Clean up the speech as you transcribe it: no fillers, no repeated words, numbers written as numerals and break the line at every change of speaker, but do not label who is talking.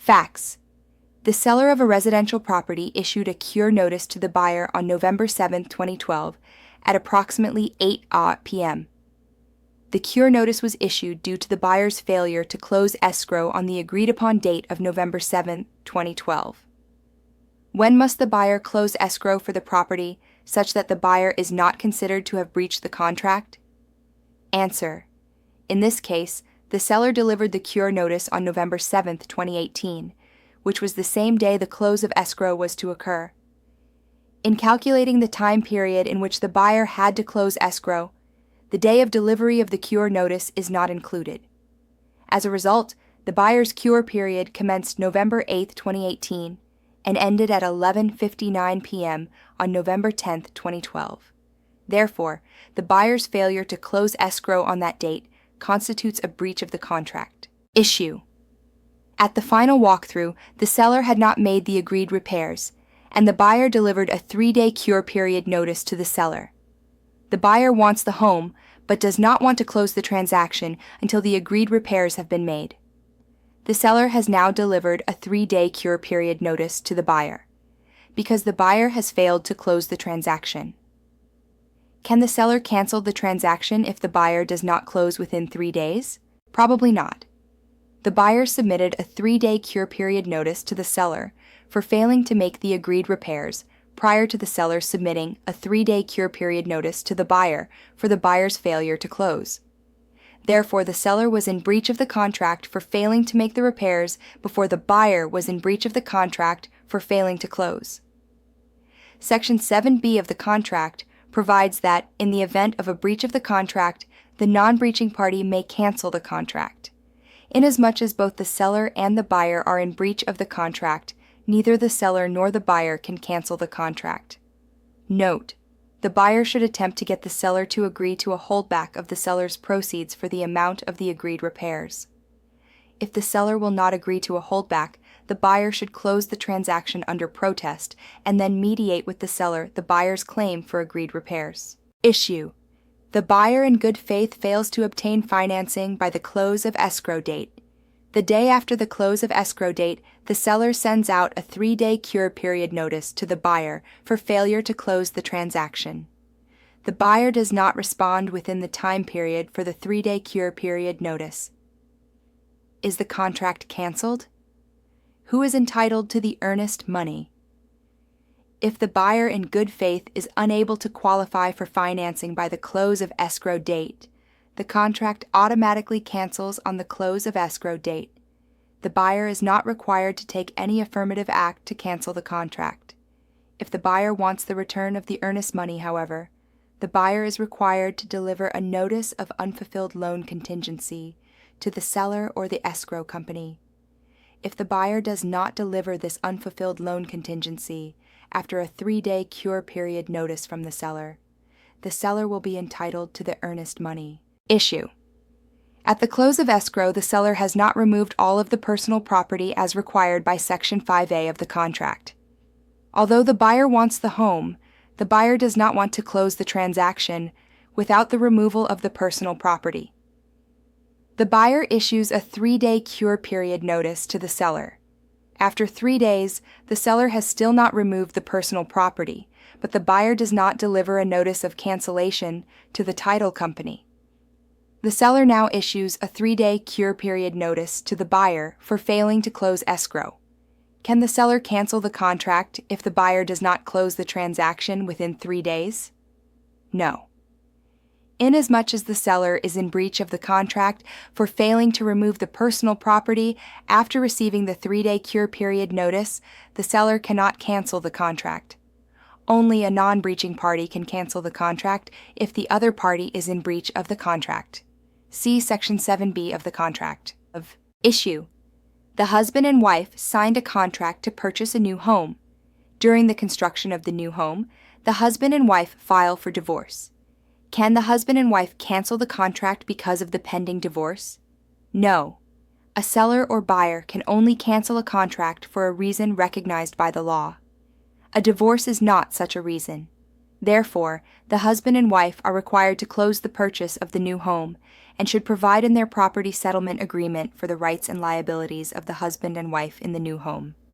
Facts. The seller of a residential property issued a cure notice to the buyer on November 7, 2012, at approximately 8 p.m. The cure notice was issued due to the buyer's failure to close escrow on the agreed-upon date of November 7, 2012. When must the buyer close escrow for the property such that the buyer is not considered to have breached the contract? Answer. In this case, the seller delivered the cure notice on November 7, 2018, which was the same day the close of escrow was to occur. In calculating the time period in which the buyer had to close escrow, the day of delivery of the cure notice is not included. As a result, the buyer's cure period commenced November 8, 2018, and ended at 11:59 p.m. on November 10, 2012. Therefore, the buyer's failure to close escrow on that date constitutes a breach of the contract. Issue. At the final walkthrough, the seller had not made the agreed repairs, and the buyer delivered a 3-day cure period notice to the seller. The buyer wants the home, but does not want to close the transaction until the agreed repairs have been made. The seller has now delivered a 3-day cure period notice to the buyer, because the buyer has failed to close the transaction. Can the seller cancel the transaction if the buyer does not close within 3 days? Probably not. The buyer submitted a 3-day cure period notice to the seller for failing to make the agreed repairs prior to the seller submitting a 3-day cure period notice to the buyer for the buyer's failure to close. Therefore, the seller was in breach of the contract for failing to make the repairs before the buyer was in breach of the contract for failing to close. Section 7b of the contract provides that, in the event of a breach of the contract, the non-breaching party may cancel the contract. Inasmuch as both the seller and the buyer are in breach of the contract, neither the seller nor the buyer can cancel the contract. Note: the buyer should attempt to get the seller to agree to a holdback of the seller's proceeds for the amount of the agreed repairs. If the seller will not agree to a holdback, the buyer should close the transaction under protest and then mediate with the seller the buyer's claim for agreed repairs. Issue. The buyer in good faith fails to obtain financing by the close of escrow date. The day after the close of escrow date, the seller sends out a 3-day cure period notice to the buyer for failure to close the transaction. The buyer does not respond within the time period for the 3-day cure period notice. Is the contract canceled? Who is entitled to the earnest money? If the buyer in good faith is unable to qualify for financing by the close of escrow date, the contract automatically cancels on the close of escrow date. The buyer is not required to take any affirmative act to cancel the contract. If the buyer wants the return of the earnest money, however, the buyer is required to deliver a notice of unfulfilled loan contingency to the seller or the escrow company. If the buyer does not deliver this unfulfilled loan contingency after a 3-day cure period notice from the seller will be entitled to the earnest money. Issue. At the close of escrow, the seller has not removed all of the personal property as required by Section 5A of the contract. Although the buyer wants the home, the buyer does not want to close the transaction without the removal of the personal property. The buyer issues a 3-day cure period notice to the seller. After 3 days, the seller has still not removed the personal property, but the buyer does not deliver a notice of cancellation to the title company. The seller now issues a 3-day cure period notice to the buyer for failing to close escrow. Can the seller cancel the contract if the buyer does not close the transaction within 3 days? No. Inasmuch as the seller is in breach of the contract for failing to remove the personal property after receiving the 3-day cure period notice, the seller cannot cancel the contract. Only a non-breaching party can cancel the contract if the other party is in breach of the contract. See Section 7b of the contract. Issue. The husband and wife signed a contract to purchase a new home. During the construction of the new home, the husband and wife file for divorce. Can the husband and wife cancel the contract because of the pending divorce? No. A seller or buyer can only cancel a contract for a reason recognized by the law. A divorce is not such a reason. Therefore, the husband and wife are required to close the purchase of the new home and should provide in their property settlement agreement for the rights and liabilities of the husband and wife in the new home.